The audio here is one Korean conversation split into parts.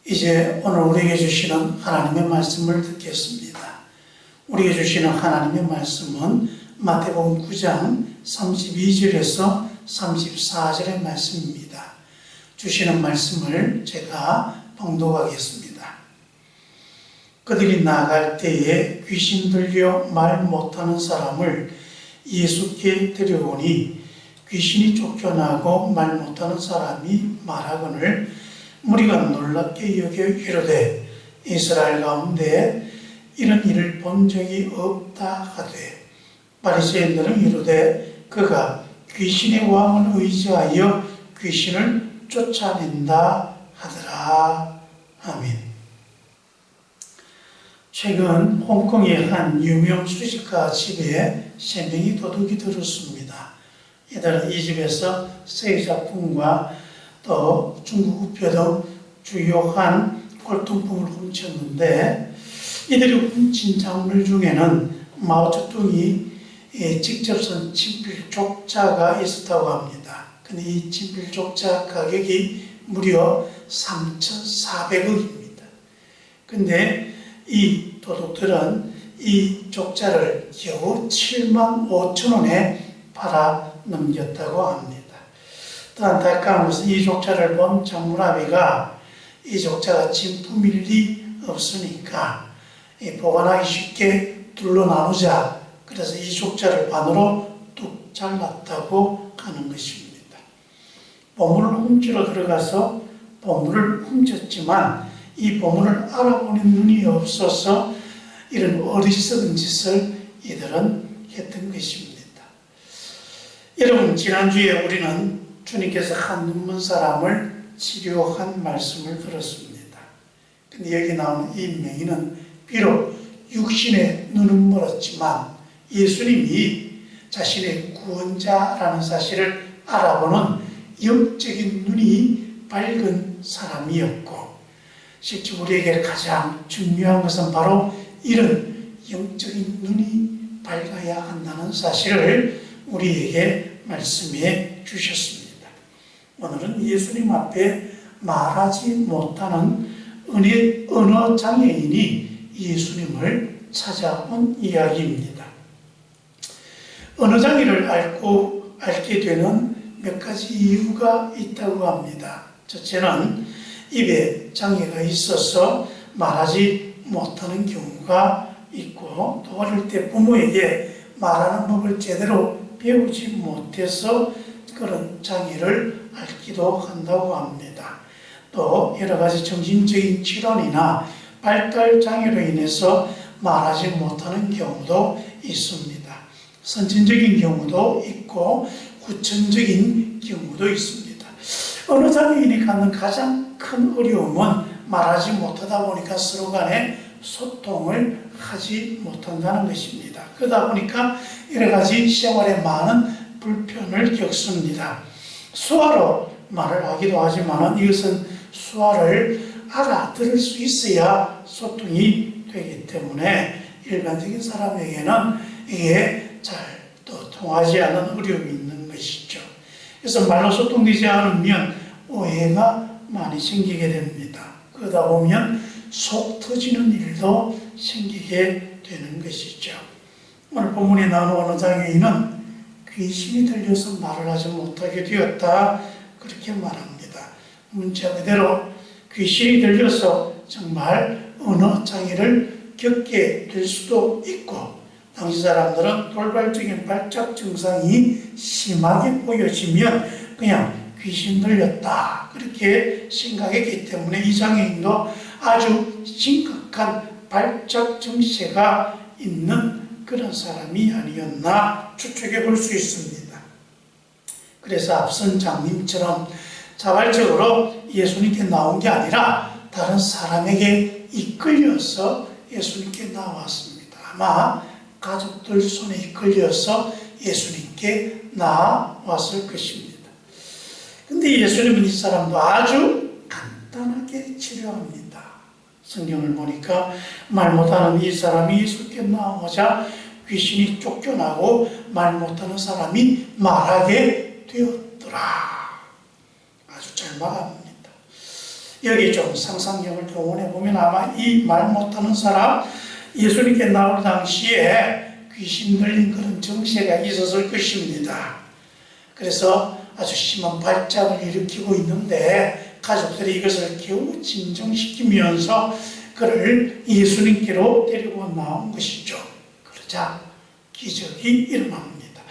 이제 오늘 우리에게 주시는 하나님의 말씀을 듣겠습니다. 우리에게 주시는 하나님의 말씀은 마태복음 9장 32절에서 34절의 말씀입니다. 주시는 말씀을 제가 봉독하겠습니다. 그들이 나아갈 때에 귀신 들려 말 못하는 사람을 예수께 데려오니 귀신이 쫓겨나고 말 못하는 사람이 말하거늘 무리가 놀랍게 여겨 이르되 이스라엘 가운데 이런 일을 본 적이 없다 하되 바리새인들은 이르되 그가 귀신의 왕을 의지하여 귀신을 쫓아낸다 하더라. 아멘. 최근 홍콩의 한 유명 수식가 집에 3명이 도둑이 들었습니다. 이들은 이 집에서 쇠작품과 또 중국 우표 등 주요한 골동품을 훔쳤는데 이들이 훔친 작물 중에는 마오쩌둥이 직접 쓴 친필 족자가 있었다고 합니다. 근데 이 친필 족자 가격이 무려 3,400억입니다. 근데 이 도둑들은 이 족자를 겨우 75,000원에 팔아 넘겼다고 합니다. 또 안타까운 것은 이 족자를 본 장문아비가 이 족자가 진품일 리 없으니까 보관하기 쉽게 둘로 나누자. 그래서 이 족자를 반으로 뚝 잘랐다고 하는 것입니다. 보물을 훔치러 들어가서 보물을 훔쳤지만 이 보물을 알아보는 눈이 없어서 이런 어리석은 짓을 이들은 했던 것입니다. 여러분, 지난주에 우리는 주님께서 한 눈먼 사람을 치료한 말씀을 들었습니다. 근데 여기 나오는 이 명의는 비록 육신의 눈은 멀었지만 예수님이 자신의 구원자라는 사실을 알아보는 영적인 눈이 밝은 사람이었고, 실제 우리에게 가장 중요한 것은 바로 이런 영적인 눈이 밝아야 한다는 사실을 우리에게 말씀해 주셨습니다. 오늘은 예수님 앞에 말하지 못하는 언어 장애인이 예수님을 찾아온 이야기입니다. 언어 장애를 알게 되는 몇 가지 이유가 있다고 합니다. 첫째는 입에 장애가 있어서 말하지 못하는 경우가 있고, 또 어릴 때 부모에게 말하는 법을 제대로 배우지 못해서 그런 장애를 앓기도 한다고 합니다. 또 여러 가지 정신적인 질환이나 발달 장애로 인해서 말하지 못하는 경우도 있습니다. 선천적인 경우도 있고 후천적인 경우도 있습니다. 언어 장애인이 갖는 가장 큰 어려움은 말하지 못하다 보니까 서로 간에 소통을 하지 못한다는 것입니다. 그러다 보니까 여러 가지 생활에 많은 불편을 겪습니다. 수화로 말을 하기도 하지만 이것은 수화를 알아들을 수 있어야 소통이 되기 때문에 일반적인 사람에게는 이게 잘 또 통하지 않는 어려움이 있는 것이죠. 그래서 말로 소통되지 않으면 오해가 많이 생기게 됩니다. 그러다 보면 속 터지는 일도 생기게 되는 것이죠. 오늘 본문에 나오는 언어 장애인은 귀신이 들려서 말을 하지 못하게 되었다, 그렇게 말합니다. 문자 그대로 귀신이 들려서 정말 언어 장애를 겪게 될 수도 있고, 당시 사람들은 돌발적인 발작 증상이 심하게 보여지면 그냥 귀신 들렸다, 그렇게 생각했기 때문에 이 장애인도 아주 심각한 발작 증세가 있는 그런 사람이 아니었나 추측해 볼 수 있습니다. 그래서 앞선 장님처럼 자발적으로 예수님께 나온 게 아니라 다른 사람에게 이끌려서 예수님께 나왔습니다. 아마 가족들 손에 이끌려서 예수님께 나왔을 것입니다. 근데 예수님은 이 사람도 아주 간단하게 치료합니다. 성경을 보니까 말 못하는 이 사람이 예수께 나오자 귀신이 쫓겨나고 말 못하는 사람이 말하게 되었더라. 아주 잘 말합니다. 여기 좀 상상력을 동원해 보면 아마 이 말 못하는 사람, 예수님께 나올 당시에 귀신 들린 그런 정세가 있었을 것입니다. 그래서 아주 심한 발작을 일으키고 있는데 가족들이 이것을 겨우 진정시키면서 그를 예수님께로 데리고 나온 것이죠. 그러자 기적이 일어납니다.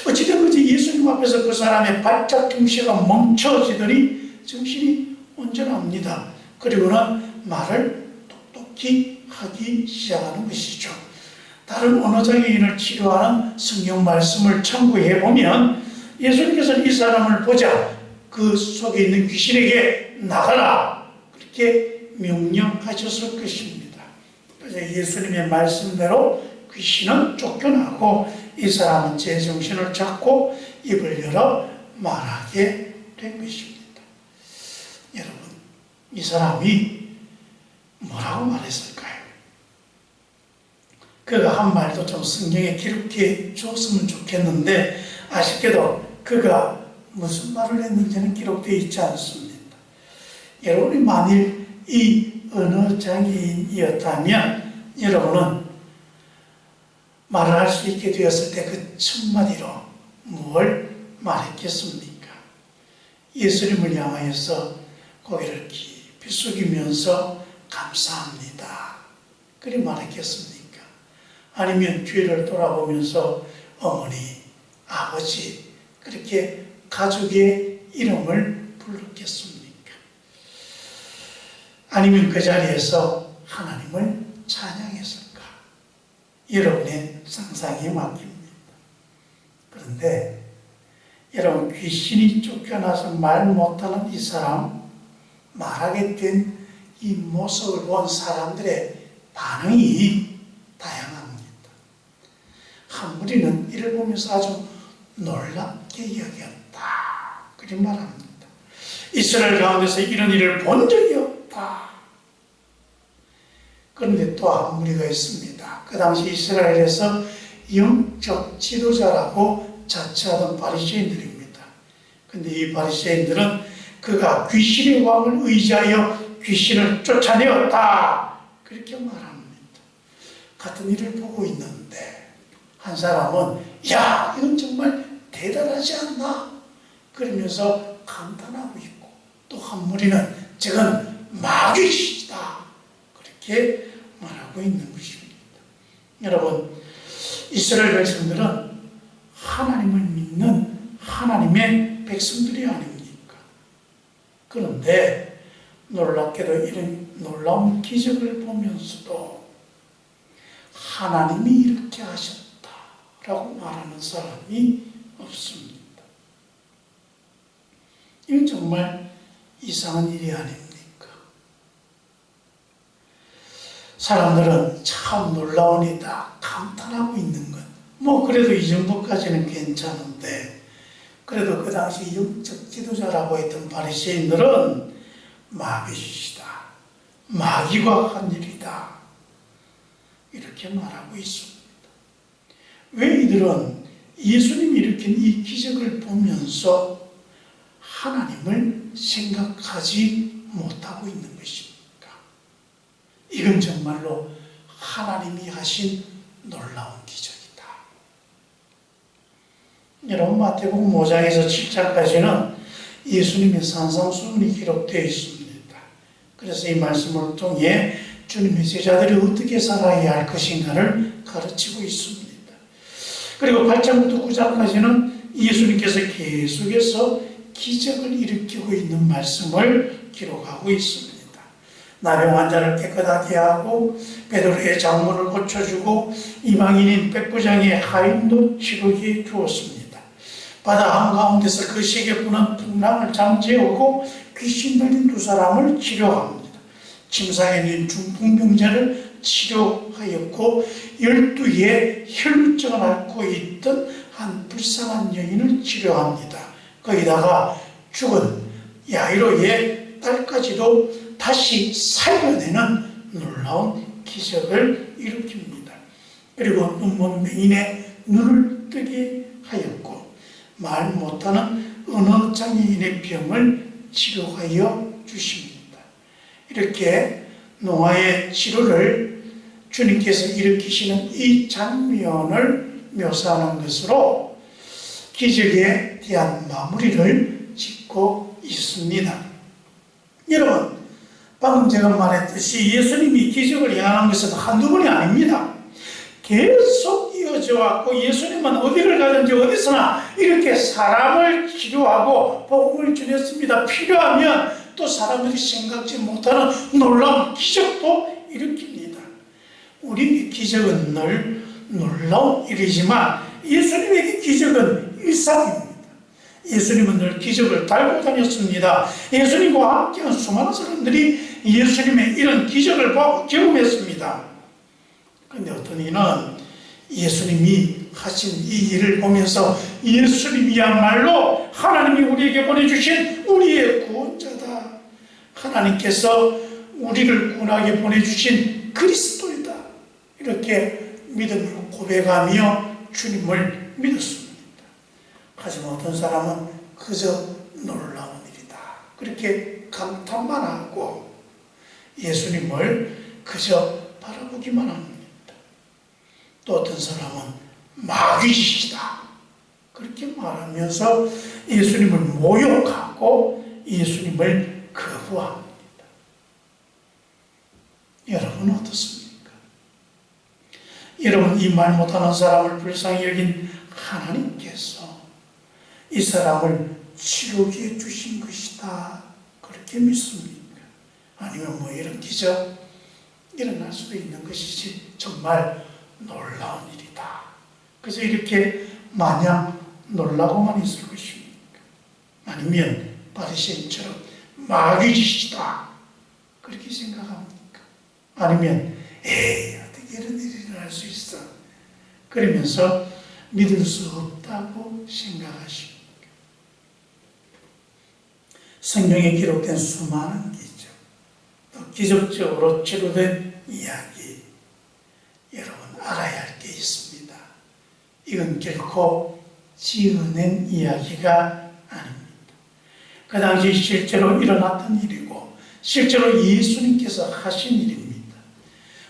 어찌된 건지 예수님 앞에서 그 사람의 발작 정세가 멈춰지더니 정신이 온전합니다. 그리고는 말을 똑똑히 하기 시작하는 것이죠. 다른 언어장애인을 치료하는 성경 말씀을 참고해 보면 예수님께서는 이 사람을 보자 그 속에 있는 귀신에게 나가라 그렇게 명령하셨을 것입니다. 그래서 예수님의 말씀대로 귀신은 쫓겨나고 이 사람은 제정신을 잡고 입을 열어 말하게 된 것입니다. 여러분, 이 사람이 뭐라고 말했을까요? 그가 한 말도 좀 성경에 기록해 줬으면 좋겠는데 아쉽게도 그가 무슨 말을 했는지는 기록되어 있지 않습니다. 여러분이 만일 이 언어 장애인이었다면 여러분은 말을 할 수 있게 되었을 때 그 첫마디로 뭘 말했겠습니까? 예수님을 향하여서 고개를 깊이 숙이면서 감사합니다. 그리 말했겠습니까? 아니면 뒤를 돌아보면서 어머니, 아버지 그렇게 가족의 이름을 불렀겠습니까? 아니면 그 자리에서 하나님을 찬양했을까? 여러분의 상상에 맡깁니다. 그런데 여러분, 귀신이 쫓겨나서 말 못하는 이 사람, 말하게 된 이 모습을 본 사람들의 반응이 다양합니다. 한 무리는 이를 보면서 아주 놀랍게 여겼다. 그렇게 말합니다. 이스라엘 가운데서 이런 일을 본 적이 없다. 그런데 또 한 무리가 있습니다. 그 당시 이스라엘에서 영적 지도자라고 자처하던 바리새인들입니다. 그런데 이 바리새인들은 그가 귀신의 왕을 의지하여 귀신을 쫓아내었다. 그렇게 말합니다. 같은 일을 보고 있는데 한 사람은 야, 이건 정말 대단하지 않나? 그러면서 감탄하고 있고 또 한 무리는 저건 마귀시다. 그렇게 말하고 있는 것입니다. 여러분, 이스라엘 백성들은 하나님을 믿는 하나님의 백성들이 아닙니까? 그런데 놀랍게도 이런 놀라운 기적을 보면서도 하나님이 이렇게 하셨다라고 말하는 사람이 없습니다. 이건 정말 이상한 일이 아닙니까? 사람들은 참 놀라운 일이다 감탄하고 있는 것. 그래도 이 정도까지는 괜찮은데 그래도 그 당시 영적 지도자라고 했던 바리새인들은 마귀시다. 마귀가 한 일이다. 이렇게 말하고 있습니다. 왜 이들은 예수님이 일으킨 이 기적을 보면서 하나님을 생각하지 못하고 있는 것입니까? 이건 정말로 하나님이 하신 놀라운 기적이다. 여러분, 마태복음 5장에서 7장까지는 예수님의 산상수훈이 기록되어 있습니다. 그래서 이 말씀을 통해 주님의 제자들이 어떻게 살아야 할 것인가를 가르치고 있습니다. 그리고 8장부터 9장까지는 예수님께서 계속해서 기적을 일으키고 있는 말씀을 기록하고 있습니다. 나병 환자를 깨끗하게 하고 베드로의 장모를 고쳐주고 이방인인 백부장의 하인도 치료해 주었습니다. 바다 한가운데서 그 세계분은 풍랑을 잠재우고 귀신 들린 두 사람을 치료합니다. 침상에 있는 중풍병자를 치료하였고 12의 혈루증을 앓고 있던 한 불쌍한 여인을 치료합니다. 거기다가 죽은 야이로의 딸까지도 다시 살려내는 놀라운 기적을 일으킵니다. 그리고 눈먼 맹인의 눈을 뜨게 하였고 말 못하는 언어 장애인의 병을 치료하여 주십니다. 이렇게 노아의 치료를 주님께서 일으키시는 이 장면을 묘사하는 것으로 기적에 대한 마무리를 짓고 있습니다. 여러분, 방금 제가 말했듯이 예수님이 기적을 행하는 것은 한두 번이 아닙니다. 계속 이어져 왔고 예수님은 어디를 가든지 어디서나 이렇게 사람을 치료하고 복음을 전했습니다. 필요하면 또 사람들이 생각지 못하는 놀라운 기적도 일으킵니다. 우리 기적은 늘 놀라운 일이지만 예수님에게 기적은 일상입니다. 예수님은 늘 기적을 달고 다녔습니다. 예수님과 함께한 수많은 사람들이 예수님의 이런 기적을 보고 경험했습니다. 그런데 어떤 이는 예수님이 하신 이 일을 보면서 예수님이야말로 하나님이 우리에게 보내주신 우리의 구원자다. 하나님께서 우리를 구원하게 보내주신 그리스도이다. 이렇게 믿음으로 고백하며 주님을 믿었습니다. 하지만 어떤 사람은 그저 놀라운 일이다. 그렇게 감탄만 하고 예수님을 그저 바라보기만 합니다. 또 어떤 사람은 마귀짓이다. 그렇게 말하면서 예수님을 모욕하고 예수님을 거부합니다. 여러분은 어떻습니까? 여러분, 이 말 못하는 사람을 불쌍히 여긴 하나님께서 이 사람을 치료해 주신 것이다. 그렇게 믿습니까? 아니면 뭐 이런 기적 일어날 수도 있는 것이지 정말 놀라운 일이다. 그래서 이렇게 마냥 놀라고만 있을 것입니까? 아니면 바리새인처럼 마귀짓이다. 그렇게 생각합니까? 아니면 에이 어떻게 이런 일이 일어날 수 있어? 그러면서 믿을 수 없다고 생각하십니까? 성경에 기록된 수많은 기적, 또 기적적으로 치료된 이야기, 여러분 알아야 할 게 있습니다. 이건 결코 지어낸 이야기가 아닙니다. 그 당시 실제로 일어났던 일이고 실제로 예수님께서 하신 일입니다.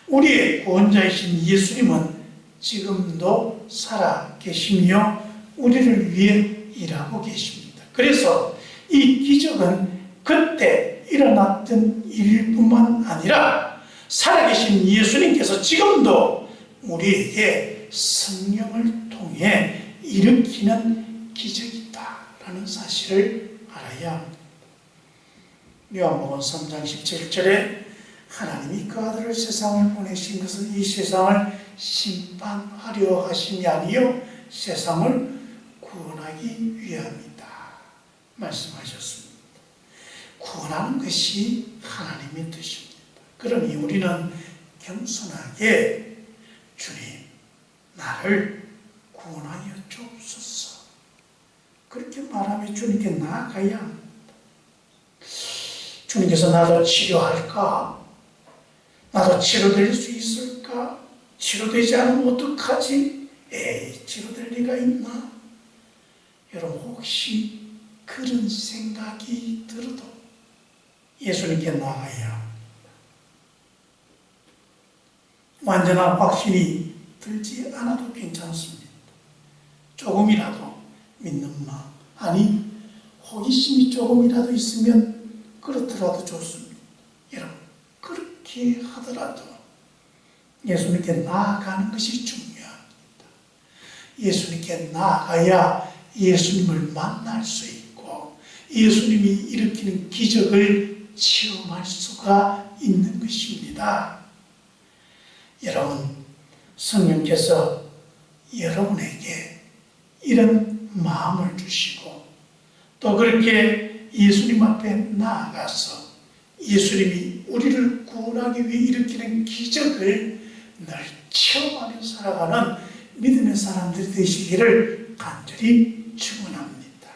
우리의 구원자이신 예수님은 지금도 살아 계시며 우리를 위해 일하고 계십니다. 그래서 이 기적은 그때 일어났던 일뿐만 아니라 살아계신 예수님께서 지금도 우리에게 성령을 통해 일으키는 기적이다라는 사실을 알아야 합니다. 요한복음 3장 17절에 하나님이 그 아들을 세상을 보내신 것은 이 세상을 심판하려 하심이 아니요 세상을 구원하기 위함이다 말씀하셨습니다. 구원하는 것이 하나님의 뜻입니다. 그러니 우리는 겸손하게 주님 나를 구원하여 주옵소서 그렇게 말하며 주님께 나아가야 합니다. 주님께서 나도 치료할까? 나도 치료될 수 있을까? 치료되지 않으면 어떡하지? 에이, 치료될 리가 있나? 여러분 혹시 그런 생각이 들어도 예수님께 나아가야 합니다. 완전한 확신이 들지 않아도 괜찮습니다. 조금이라도 믿는 마음, 아니 호기심이 조금이라도 있으면 그렇더라도 좋습니다. 여러분 그렇게 하더라도 예수님께 나아가는 것이 중요합니다. 예수님께 나아가야 예수님을 만날 수 있고 예수님이 일으키는 기적을 체험할 수가 있는 것입니다. 여러분, 성령께서 여러분에게 이런 마음을 주시고 또 그렇게 예수님 앞에 나아가서 예수님이 우리를 구원하기 위해 일으키는 기적을 늘 체험하며 살아가는 믿음의 사람들이 되시기를 간절히 축원합니다.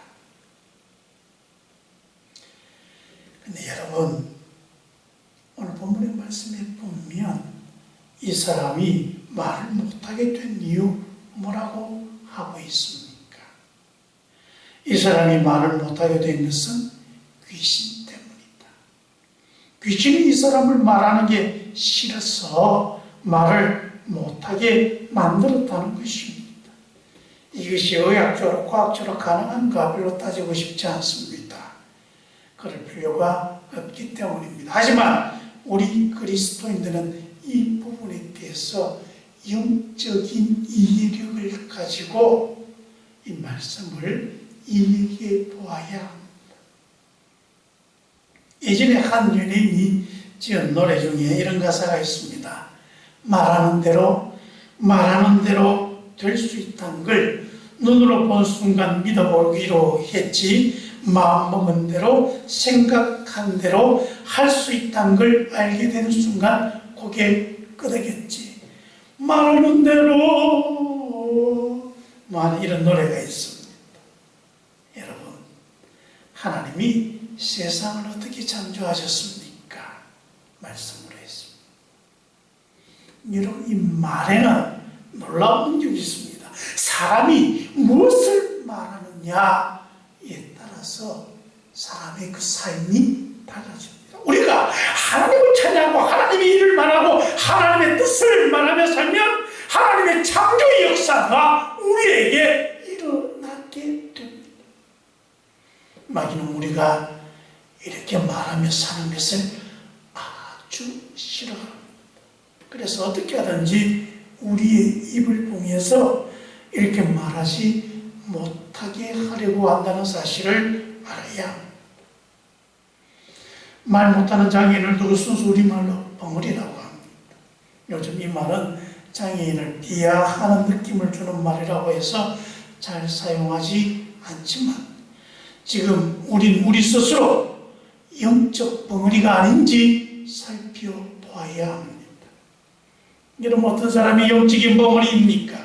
근데 여러분, 오늘 본문의 말씀에 보면 이 사람이 말을 못하게 된 이유 뭐라고 하고 있습니까? 이 사람이 말을 못하게 된 것은 귀신 때문이다. 귀신이 이 사람을 말하는 게 싫어서 말을 못하게 만들었다는 것입니다. 이것이 의학적으로 과학적으로 가능한가 별로 따지고 싶지 않습니다. 그럴 필요가 없기 때문입니다. 하지만 우리 그리스도인들은 이 부분에 대해서 영적인 이해력을 가지고 이 말씀을 이해해 보아야 합니다. 예전에 한 연예인이 지은 노래 중에 이런 가사가 있습니다. 말하는 대로 될 수 있다는 걸 눈으로 본 순간 믿어보기로 했지, 마음먹은 대로 생각한 대로 할 수 있다는 걸 알게 되는 순간 고개 끄덕였지. 말하는 대로 이런 노래가 있습니다. 여러분, 하나님이 세상을 어떻게 창조하셨습니까? 말씀으로 했습니다. 여러분, 이 말에는 놀라운 능력이 있습니다. 사람이 무엇을 말하느냐에 따라서 사람의 그 삶이 달라집니다. 우리가 하나님을 찬양하고 하나님의 일을 말하고 하나님의 뜻을 말하며 살면 하나님의 창조의 역사가 우리에게 일어나게 됩니다. 마귀는 우리가 이렇게 말하며 사는 것을 아주 싫어합니다. 그래서 어떻게 하든지 우리의 입을 통해서 이렇게 말하지 못하게 하려고 한다는 사실을 알아야 합니다. 말 못하는 장애인을 두고 순수 우리말로 벙어리라고 합니다. 요즘 이 말은 장애인을 비하하는 느낌을 주는 말이라고 해서 잘 사용하지 않지만 지금 우리 스스로 영적 벙어리가 아닌지 살펴보아야 합니다. 여러분, 어떤 사람이 영적인 벙어리입니까?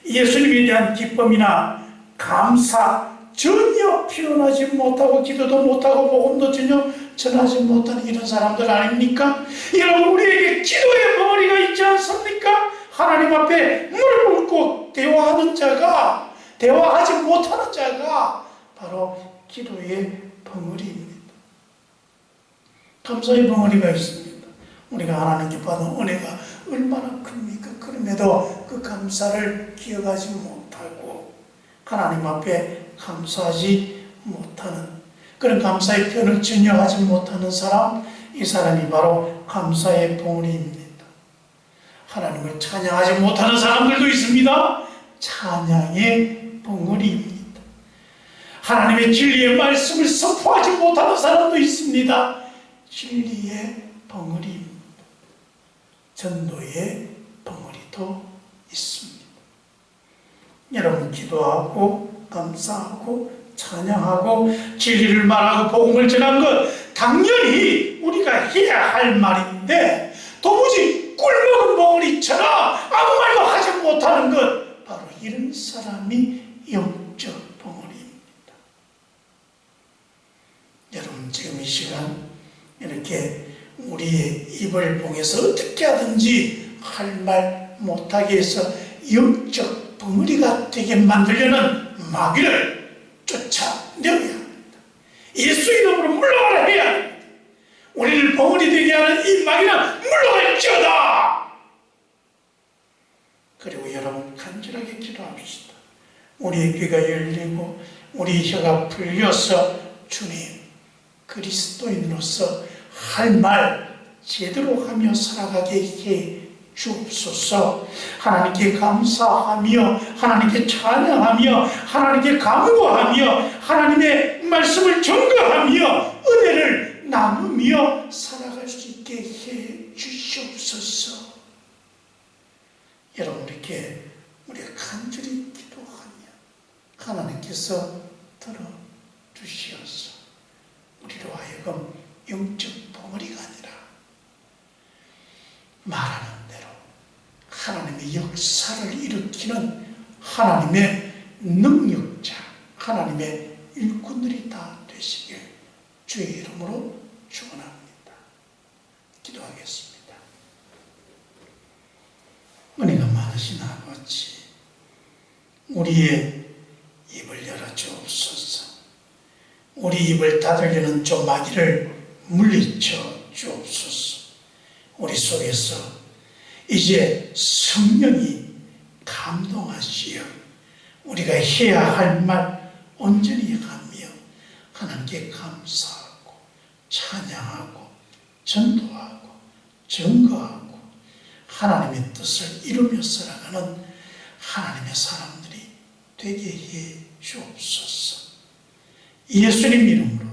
예수님에 대한 기쁨이나 감사 전혀 표현하지 못하고 기도도 못하고 복음도 전혀 전하지 못하는 이런 사람들 아닙니까? 여러분, 우리에게 기도의 벙어리가 있지 않습니까? 하나님 앞에 물 붓고 대화하지 못하는 자가 바로 기도의 벙어리입니다. 감사의 벙어리가 있습니다. 우리가 하나님께 받은 은혜가 얼마나 큽니까? 그럼에도 그 감사를 기억하지 못하고 하나님 앞에 감사하지 못하는, 그런 감사의 표현을 전혀 하지 못하는 사람, 이 사람이 바로 감사의 벙어리입니다. 하나님을 찬양하지 못하는 사람들도 있습니다. 찬양의 벙어리입니다. 하나님의 진리의 말씀을 선포하지 못하는 사람도 있습니다. 진리의 벙어리입니다. 전도의 벙어리도 있습니다. 여러분, 기도하고 감사하고 찬양하고 진리를 말하고 복음을 전하는 것 당연히 우리가 해야 할 말인데 도무지 꿀먹은 벙어리처럼 아무 말도 하지 못하는 것, 바로 이런 사람이 영적 벙어리입니다. 여러분, 지금 이 시간 이렇게 우리의 입을 봉해서 어떻게 하든지 할 말 못하게 해서 영적 벙어리가 되게 만들려는 마귀를 쫓아내야 합니다. 예수 이름으로 물러가라 해야 합니다. 우리를 벙어리 되게 하는 이 마귀는 물러갈지어다. 그리고 여러분, 간절하게 기도합시다. 우리의 귀가 열리고 우리 혀가 풀려서 주님, 그리스도인으로서 할 말 제대로 하며 살아가게 해 주옵소서. 하나님께 감사하며 하나님께 찬양하며 하나님께 간구하며 하나님의 말씀을 전거하며 은혜를 나누며 살아갈 수 있게 해 주시옵소서. 여러분, 이렇게 우리가 간절히 기도하며 하나님께서 들어주시옵소서. 우리로 하여금 영적 벙어리가 아니라 말하는 대로 하나님의 역사를 일으키는 하나님의 능력자, 하나님의 일꾼들이 다 되시길 주의 이름으로 축원합니다. 기도하겠습니다. 은혜가 많으신 아버지, 우리의 입을 열어주옵소서. 우리 입을 닫으려는 저 마귀를 물리쳐 주옵소서. 우리 속에서 이제 성령이 감동하시어 우리가 해야 할 말 온전히 하며 하나님께 감사하고 찬양하고 전도하고 증거하고 하나님의 뜻을 이루며 살아가는 하나님의 사람들이 되게 해 주옵소서. 예수님 이름으로